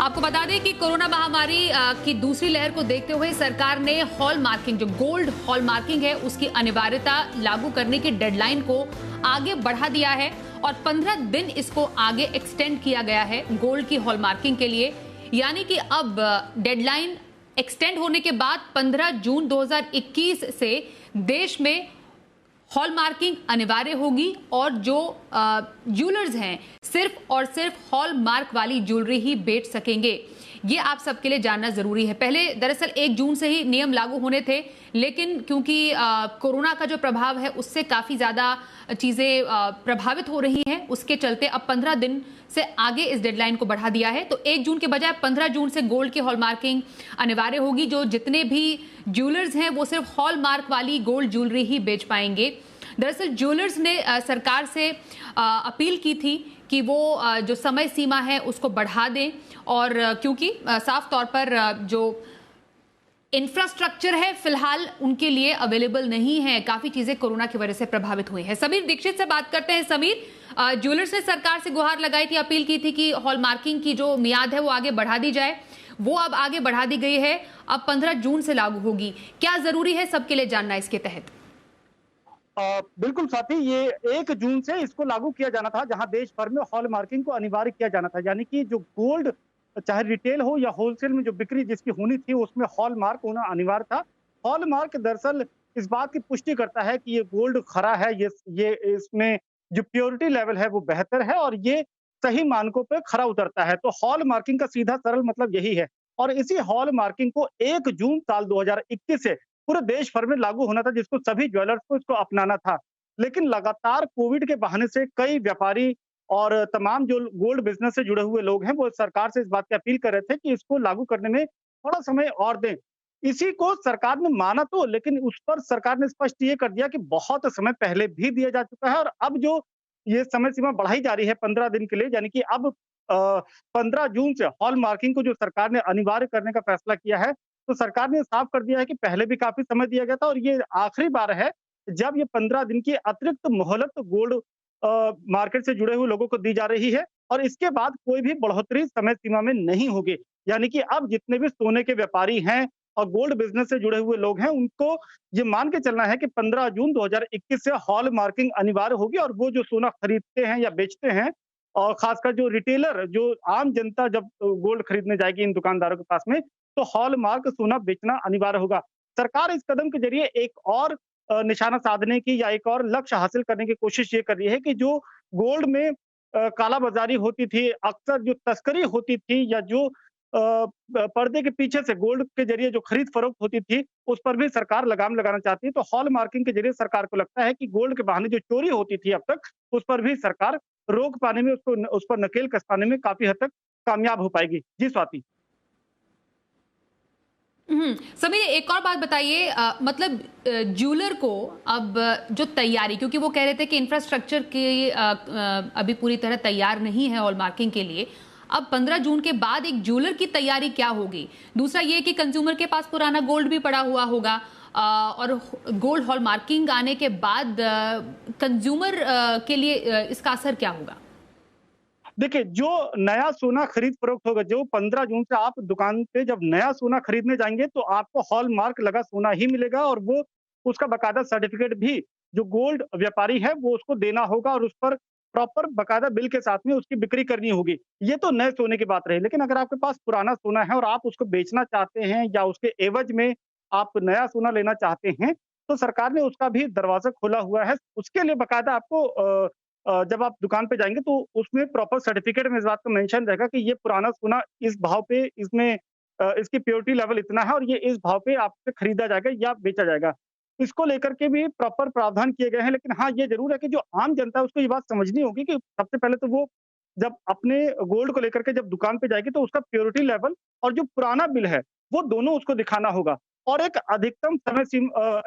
आपको बता दें कि कोरोना महामारी की दूसरी लहर को देखते हुए सरकार ने हॉल मार्किंग, जो गोल्ड हॉल मार्किंग है, उसकी अनिवार्यता लागू करने की डेडलाइन को आगे बढ़ा दिया है और 15 दिन इसको आगे एक्सटेंड किया गया है गोल्ड की हॉल मार्किंग के लिए। यानी कि अब डेडलाइन एक्सटेंड होने के बाद 15 जून 2021 से देश में हॉल मार्किंग अनिवार्य होगी और जो ज्वेलर्स हैं सिर्फ और सिर्फ हॉल मार्क वाली ज्वेलरी ही बेच सकेंगे। ये आप सबके लिए जानना जरूरी है। पहले दरअसल 1 जून से ही नियम लागू होने थे, लेकिन क्योंकि कोरोना का जो प्रभाव है उससे काफी ज्यादा चीजें प्रभावित हो रही हैं, उसके चलते अब 15 दिन से आगे इस डेडलाइन को बढ़ा दिया है। तो 1 जून के बजाय 15 जून से गोल्ड की हॉलमार्किंग अनिवार्य होगी। जो जितने भी ज्वेलर्स हैं वो सिर्फ हॉलमार्क वाली गोल्ड ज्वेलरी ही बेच पाएंगे। दरअसल ज्वेलर्स ने सरकार से अपील की थी कि वो जो समय सीमा है उसको बढ़ा दें, और क्योंकि साफ तौर पर जो इंफ्रास्ट्रक्चर है फिलहाल उनके लिए अवेलेबल नहीं है, काफी चीजें कोरोना की वजह से प्रभावित हुई हैं। समीर दीक्षित से बात करते हैं। समीर, ज्वेलर्स ने सरकार से गुहार लगाई थी, अपील की थी कि हॉल मार्किंग की जो मियाद है वो आगे बढ़ा दी जाए, वो अब आगे बढ़ा दी गई है, अब 15 जून से लागू होगी। क्या जरूरी है सबके लिए जानना इसके तहत? बिल्कुल साथी, ये 1 जून से इसको लागू किया जाना था, जहां देश भर में हॉल मार्किंग को अनिवार्य किया जाना था। यानी कि जो गोल्ड चाहे रिटेल हो या होलसेल में जो बिक्री जिसकी होनी थी उसमें हॉल मार्क होना अनिवार्य था। हॉल मार्क दरअसल इस बात की पुष्टि करता है कि ये गोल्ड खरा है, ये इसमें जो प्योरिटी लेवल है वो बेहतर है और ये सही मानकों पे खरा उतरता है। तो हॉल मार्किंग का सीधा सरल मतलब यही है। और इसी हॉल मार्किंग को 1 जून साल 2021 से पूरे देश भर में लागू होना था, जिसको सभी ज्वेलर्स को इसको अपनाना था। लेकिन लगातार कोविड के बहाने से कई व्यापारी और तमाम जो गोल्ड बिज़नेस से जुड़े हुए लोग हैं, वो सरकार से इस बात की अपील कर रहे थे कि इसको लागू करने में थोड़ा समय और दें। इसी को सरकार ने माना तो, लेकिन उस पर सरकार ने स्पष्ट ये कर दिया कि बहुत समय पहले भी दिया जा चुका है और अब जो ये समय सीमा बढ़ाई जा रही है 15 दिन के लिए, यानी कि अब 15 जून से हॉल मार्किंग को जो सरकार ने अनिवार्य करने का फैसला किया है, तो सरकार ने साफ कर दिया है कि पहले भी काफ़ी समय दिया गया था और ये आखिरी बार है जब ये 15 दिन की अतिरिक्त मोहलत गोल्ड मार्केट से जुड़े हुए लोगों को दी जा रही है और इसके बाद कोई भी बढ़ोतरी समय सीमा में नहीं होगी। यानी कि अब जितने भी सोने के व्यापारी हैं और गोल्ड बिज़नेस से जुड़े हुए लोग हैं, उनको ये मान के चलना है कि 15 जून 2021 से हॉल मार्किंग अनिवार्य होगी और वो जो सोना खरीदते हैं या बेचते हैं और खासकर जो रिटेलर, जो आम जनता जब गोल्ड खरीदने जाएगी इन दुकानदारों के पास में, तो हॉलमार्क सोना बेचना अनिवार्य होगा। सरकार इस कदम के जरिए एक और निशाना साधने की या एक और लक्ष्य हासिल करने की कोशिश ये कर रही है कि जो गोल्ड में कालाबाज़ारी होती थी, अक्सर जो तस्करी होती थी या जो पर्दे के पीछे से गोल्ड के जरिए जो खरीद-फरोख्त होती थी, उस पर भी सरकार लगाम लगाना चाहती है। तो हॉल मार्किंग के जरिए सरकार को लगता है कि गोल्ड के बहाने जो चोरी होती थी अब तक, उस पर भी सरकार रोक पाने में, उस पर नकेल कस पाने में काफ़ी हद तक कामयाब हो पाएगी। जी स्वाति। समीर, एक और बात बताइए, मतलब ज्वेलर को अब जो तैयारी, क्योंकि वो कह रहे थे कि इंफ्रास्ट्रक्चर की अभी पूरी तरह तैयार नहीं है हॉल मार्किंग के लिए। अब 15 जून के बाद एक ज्वेलर की तैयारी क्या होगी? दूसरा ये कि कंज्यूमर के पास पुराना गोल्ड भी पड़ा हुआ होगा, और गोल्ड हॉल मार्किंग आने के बाद कंज्यूमर के लिए इसका असर क्या होगा? देखिए, जो नया सोना खरीद-फरोख्त होगा, जो 15 जून से आप दुकान पे जब नया सोना खरीदने जाएँगे, तो आपको हॉलमार्क लगा सोना ही मिलेगा और वो उसका बाकायदा सर्टिफ़िकेट भी जो गोल्ड व्यापारी है, वो उसको देना होगा और उस पर प्रॉपर बाकायदा बिल के साथ में उसकी बिक्री करनी होगी। ये तो नए सोने की बात रही, लेकिन अगर आपके पास पुराना सोना है और आप उसको बेचना चाहते हैं या उसके एवज़ में आप नया सोना लेना चाहते हैं, तो सरकार ने उसका भी दरवाज़ा खोला हुआ है। उसके लिए बाकायदा आपको जब आप दुकान पे जाएँगे तो उसमें प्रॉपर सर्टिफ़िकेट में इस बात का मेंशन रहेगा कि ये पुराना सोना इस भाव पे इसमें इसकी प्योरिटी लेवल इतना है और ये इस भाव पे आपसे खरीदा जाएगा या बेचा जाएगा। इसको लेकर के भी प्रॉपर प्रावधान किए गए हैं, लेकिन हाँ, ये ज़रूर है कि जो आम जनता है उसको ये बात समझनी होगी कि सबसे पहले तो वो जब अपने गोल्ड को लेकर के जब दुकान पे जाएगी तो उसका प्योरिटी लेवल और जो पुराना बिल है, वो दोनों उसको दिखाना होगा। और एक अधिकतम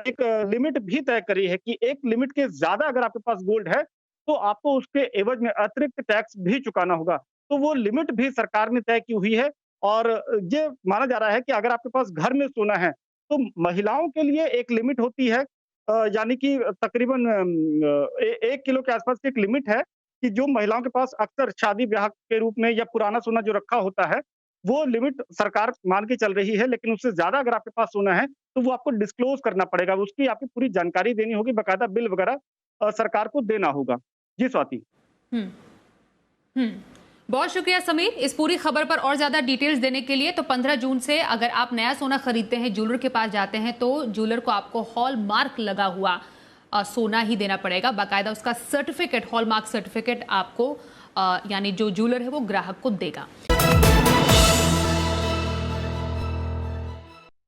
एक लिमिट भी तय करी है कि एक लिमिट के ज़्यादा अगर आपके पास गोल्ड है, तो आपको उसके एवज में अतिरिक्त टैक्स भी चुकाना होगा। तो वो लिमिट भी सरकार ने तय की हुई है और ये माना जा रहा है कि अगर आपके पास घर में सोना है, तो महिलाओं के लिए एक लिमिट होती है, यानी कि तकरीबन 1 किलो के आसपास की एक लिमिट है कि जो महिलाओं के पास अक्सर शादी-ब्याह के रूप में या पुराना सोना जो रखा होता है, वो लिमिट सरकार मान के चल रही है, लेकिन उससे ज़्यादा अगर आपके पास सोना है, तो वो आपको डिस्क्लोज़ करना पड़ेगा। उसकी आपकी पूरी जानकारी देनी होगी, बाकायदा बिल वगैरह सरकार को देना होगा। जी स्वाति। हम्म। हम्म। बहुत शुक्रिया समीर इस पूरी खबर पर और ज्यादा डिटेल्स देने के लिए। तो 15 जून से अगर आप नया सोना खरीदते हैं, ज्वेलर के पास जाते हैं, तो ज्वेलर को आपको हॉल मार्क लगा हुआ सोना ही देना पड़ेगा। बाकायदा उसका सर्टिफिकेट, हॉल मार्क सर्टिफिकेट आपको यानी जो ज्वेलर है वो ग्राहक को देगा।